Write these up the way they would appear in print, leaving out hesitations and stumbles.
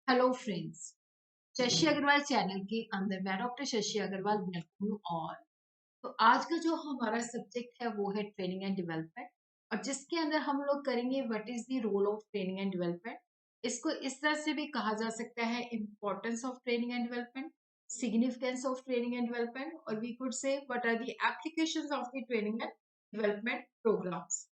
Hello friends. Shashi Agarwal channel के अंदर मैं doctor Shashi Agarwal welcome you all. तो आज का जो हमारा सब्जेक्ट है वो है ट्रेनिंग एंड डेवलपमेंट, और जिसके अंदर हम लोग करेंगे what is the role of training and development. इसको इस तरह से भी कहा जा सकता है importance of training and development, significance of training and development, और we could say what are the applications of the training and development programmes.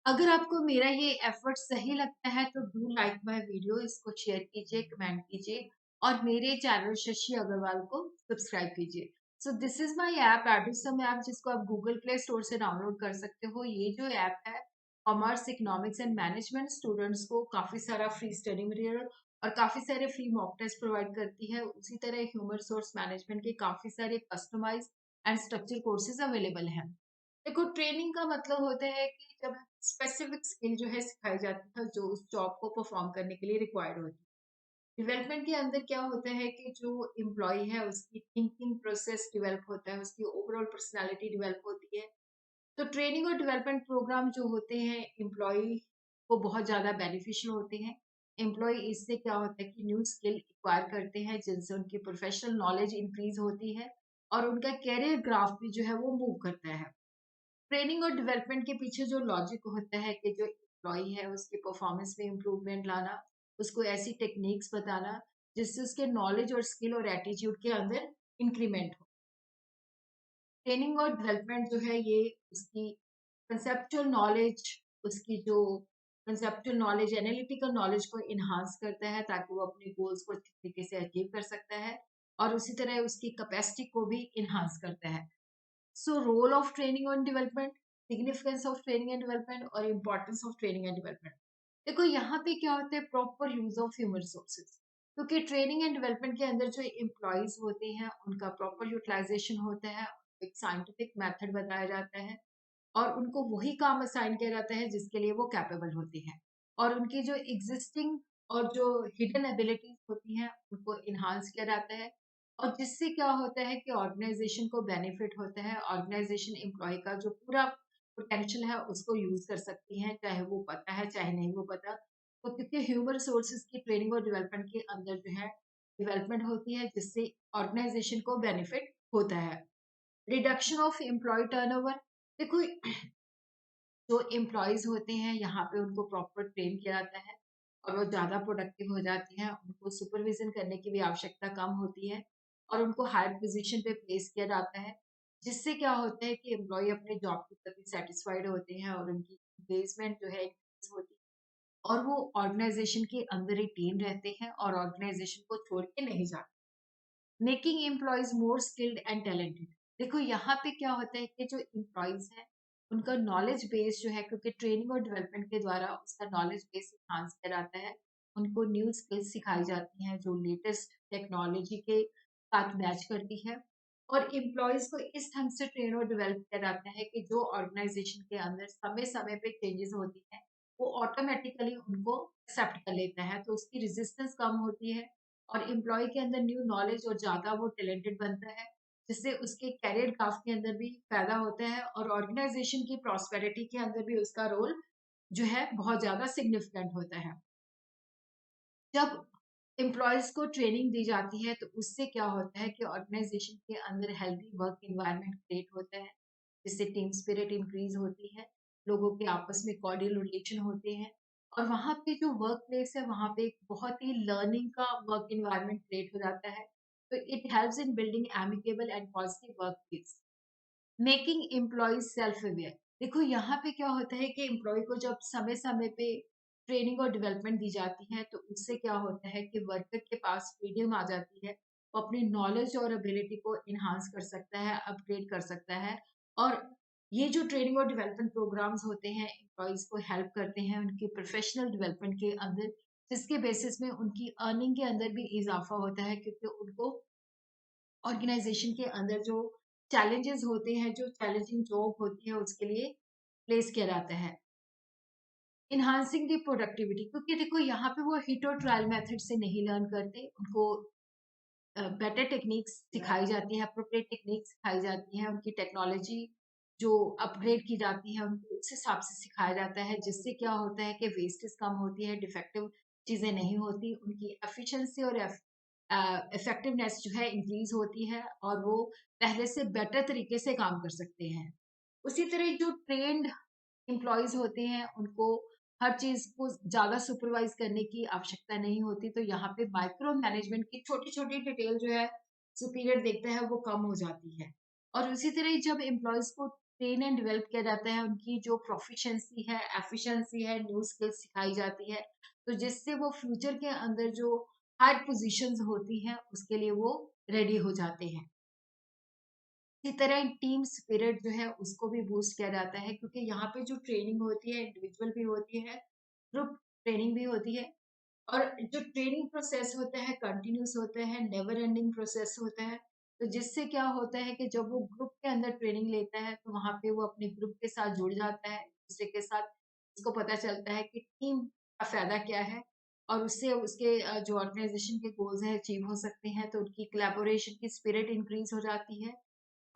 अगर आपको मेरा ये एफर्ट सही लगता है तो डू लाइक माय वीडियो, इसको शेयर कीजिए, कमेंट कीजिए, और मेरे चैनल शशि अग्रवाल को सब्सक्राइब कीजिए। So this is my app, Edusum app, जिसको आप गूगल प्ले स्टोर से डाउनलोड कर सकते हो। ये जो ऐप है commerce, economics and management students को काफी सारा फ्री स्टडी मटेरियल और काफी सारे फ्री मॉक टेस्ट प्रोवाइड करती है। उसी तरह ह्यूमन सोर्स मैनेजमेंट के काफी सारे customise and structure courses available हैं। देखो, ट्रेनिंग का मतलब होता है कि जब स्पेसिफिक स्किल जो है सिखाई जाती है जो उस जॉब को परफॉर्म करने के लिए रिक्वायर्ड होती है। डेवलपमेंट के अंदर क्या होता है कि जो एम्प्लॉय है उसकी थिंकिंग प्रोसेस डेवलप होता है, उसकी ओवरऑल पर्सनालिटी डेवलप होती है। तो ट्रेनिंग और डेवलपमेंट प्रोग्राम जो होते हैं एम्प्लॉय को बहुत ज़्यादा बेनिफिशियल होते हैं। एम्प्लॉय इससे क्या होता है कि न्यू स्किल एक्वायर करते हैं जिनसे उनकी प्रोफेशनल नॉलेज इंक्रीज होती है और उनका कैरियर ग्राफ भी जो है वो मूव करता है। ट्रेनिंग और डेवलपमेंट के पीछे जो लॉजिक होता है कि जो एम्प्लॉय है उसकी परफॉर्मेंस में इम्प्रूवमेंट लाना, उसको ऐसी टेक्निक्स बताना जिससे उसके नॉलेज और स्किल और एटीट्यूड के अंदर इंक्रीमेंट हो। ट्रेनिंग और डेवलपमेंट जो है ये उसकी कंसेप्चुअल नॉलेज, उसकी जो कंसेप्चुअल नॉलेज, एनालिटिकल नॉलेज को इन्हांस करता है ताकि वो अपने गोल्स को अच्छी तरीके से अचीव कर सकता है, और उसी तरह उसकी कैपेसिटी को भी इन्हांस करता है। So role of training and development, significance of training and development, और importance of training and development। देखो यहाँ पे क्या होता है, proper use of human resources. क्योंकि ट्रेनिंग एंड डेवलपमेंट के अंदर जो एम्प्लॉयज होते हैं उनका प्रॉपर यूटिलाइजेशन होता है, एक साइंटिफिक मेथड बताया जाता है, और उनको वही काम असाइन किया जाता है जिसके लिए वो कैपेबल होती है, और उनकी जो एग्जिस्टिंग और जो हिडन एबिलिटीज होती हैं उनको इन्हांस किया जाता है। और जिससे क्या होता है कि ऑर्गेनाइजेशन को बेनिफिट होता है, ऑर्गेनाइजेशन एम्प्लॉय का जो पूरा पोटेंशियल है उसको यूज कर सकती है, चाहे वो पता है चाहे नहीं वो पता। तो क्योंकि ह्यूमन रिसोर्सेज की ट्रेनिंग और डेवलपमेंट के अंदर जो है डेवलपमेंट होती है जिससे ऑर्गेनाइजेशन को बेनिफिट होता है। Reduction of employ turnover. देखो, जो एम्प्लॉयज होते हैं यहाँ पे उनको प्रॉपर ट्रेन किया जाता है और वो ज़्यादा प्रोडक्टिव हो जाते हैं, उनको सुपरविजन करने की भी आवश्यकता कम होती है, और उनको हायर पोजीशन पे प्लेस किया जाता है, जिससे क्या होता है कि एम्प्लॉय अपने जॉब के प्रति सेटिस्फाइड होते हैं और उनकी एंगेजमेंट जो है increase होती है, और वो ऑर्गेनाइजेशन के अंदर ही टीम रहते हैं और ऑर्गेनाइजेशन को छोड़ के नहीं जाते। Making employees more skilled and talented. देखो यहाँ पे क्या होता है कि जो एम्प्लॉयज हैं उनका नॉलेज बेस जो है, क्योंकि ट्रेनिंग और डेवलपमेंट के द्वारा उसका नॉलेज बेस इन्हांस किया जाता है, उनको न्यू स्किल्स सिखाई जाती हैं जो लेटेस्ट टेक्नोलॉजी के साथ मैच करती है, और एम्प्लॉयज को इस ढंग से ट्रेन और डेवलप किया जाता है कि जो ऑर्गेनाइजेशन के अंदर समय समय पे चेंजेस होती हैं वो ऑटोमेटिकली उनको एक्सेप्ट कर लेता है, तो उसकी रेजिस्टेंस कम होती है, और एम्प्लॉय के अंदर न्यू नॉलेज और ज़्यादा वो टैलेंटेड बनता है, जिससे उसके करियर ग्राफ के अंदर भी पैदा होता है, और ऑर्गेनाइजेशन की प्रॉस्पेरिटी के अंदर भी उसका रोल जो है बहुत ज़्यादा सिग्निफिकेंट होता है। जब एम्प्लॉयज को ट्रेनिंग दी जाती है तो उससे क्या होता है कि ऑर्गेनाइजेशन के अंदर हेल्दी वर्क एनवायरनमेंट क्रिएट होता है, जिससे टीम स्पिरिट इंक्रीज होती है, लोगों के आपस में कॉर्डियल रिलेशन होते हैं, और वहाँ पे जो वर्क प्लेस है वहाँ पे एक बहुत ही लर्निंग का वर्क एनवायरनमेंट क्रिएट हो जाता है। तो it helps in building amicable and positive work place. Making employees self aware. देखो यहाँ पे क्या होता है कि एम्प्लॉय को जब समय समय पे ट्रेनिंग और डेवलपमेंट दी जाती है तो उससे क्या होता है कि वर्कर के पास फ्रीडम आ जाती है, वो अपनी नॉलेज और एबिलिटी को इन्हांस कर सकता है, अपग्रेड कर सकता है। और ये जो ट्रेनिंग और डेवलपमेंट प्रोग्राम्स होते हैं एम्प्लॉयज को हेल्प करते हैं उनकी प्रोफेशनल डेवलपमेंट के अंदर, जिसके बेसिस में उनकी अर्निंग के अंदर भी इजाफा होता है, क्योंकि उनको ऑर्गेनाइजेशन के अंदर जो चैलेंजेस होते हैं, जो चैलेंजिंग जॉब होती है उसके लिए प्लेस किया जाता है। इन्हांसिंग दी प्रोडक्टिविटी, क्योंकि देखो यहाँ पे वो हिट और ट्रायल मेथड से नहीं लर्न करते, उनको बेटर टेक्निक्स सिखाई जाती है, अप्रोप्रिएट टेक्निक्स सिखाई जाती है, उनकी टेक्नोलॉजी जो अपग्रेड की जाती है उनको उस हिसाब से सिखाया जाता है, जिससे क्या होता है कि वेस्टेज कम होती है, डिफेक्टिव चीज़ें नहीं होती, उनकी एफिशिएंसी और इफेक्टिवनेस जो है इंक्रीज होती है और वो पहले से बेटर तरीके से काम कर सकते हैं। उसी तरह जो ट्रेन्ड एम्प्लॉइज़ होते हैं, उनको हर चीज़ को ज़्यादा सुपरवाइज़ करने की आवश्यकता नहीं होती, तो यहाँ पे माइक्रो मैनेजमेंट की छोटी-छोटी डिटेल जो है, सुपीरियर देखता है, वो कम हो जाती है। और उसी तरह जब एम्प्लॉइज़ को ट्रेन एंड डेवलप किया जाता है, उनकी जो प्रोफिशिएंसी है, एफिशिएंसी है, न्यू स्किल्स सिखाई जाती है, तो जिससे वो फ्यूचर के अंदर जो हायर पोज़ीशंस होती हैं, उसके लिए वो रेडी हो जाते हैं। इसी तरह टीम स्पिरिट जो है उसको भी बूस्ट किया जाता है क्योंकि यहाँ पे जो ट्रेनिंग होती है इंडिविजुअल भी होती है, ग्रुप ट्रेनिंग भी होती है और जो ट्रेनिंग प्रोसेस होता है कंटिन्यूस होता है, नेवर एंडिंग प्रोसेस होता है। तो जिससे क्या होता है कि जब वो ग्रुप के अंदर ट्रेनिंग लेता है तो वहाँ पे वो अपने ग्रुप के साथ जुड़ जाता है, दूसरे के साथ उसको पता चलता है कि टीम का फ़ायदा क्या है और उससे उसके जो ऑर्गेनाइज़ेशन के गोल्स हैं अचीव हो सकते हैं, तो उनकी कोलैबोरेशन की स्पिरिट इंक्रीज़ हो जाती है।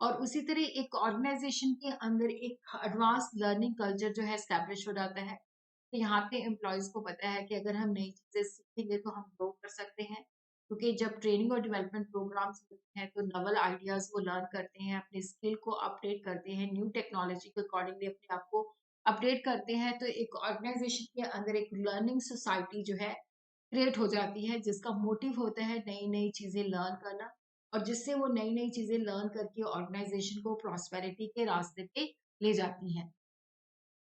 और उसी तरह एक ऑर्गेनाइजेशन के अंदर एक एडवांस लर्निंग कल्चर जो है एस्टैब्लिश हो जाता है। तो यहाँ पे एम्प्लॉइज़ को पता है कि अगर हम नई चीज़ें सीखेंगे तो हम ग्रो कर सकते हैं। क्योंकि जब ट्रेनिंग और डेवलपमेंट प्रोग्राम्स होते हैं तो नवल आइडियाज़ वो लर्न करते हैं, अपनी स्किल को अपडेट करते हैं, न्यू टेक्नोलॉजी के अकॉर्डिंगली अपने आप को अपडेट करते हैं। तो एक ऑर्गेनाइजेशन के अंदर एक लर्निंग सोसाइटी जो है क्रिएट हो जाती है जिसका मोटिव होता है नई-नई चीज़ें लर्न करना और जिससे वो नई-नई चीज़ें लर्न करके ऑर्गेनाइज़ेशन को प्रॉस्पेरिटी के रास्ते पे ले जाती हैं।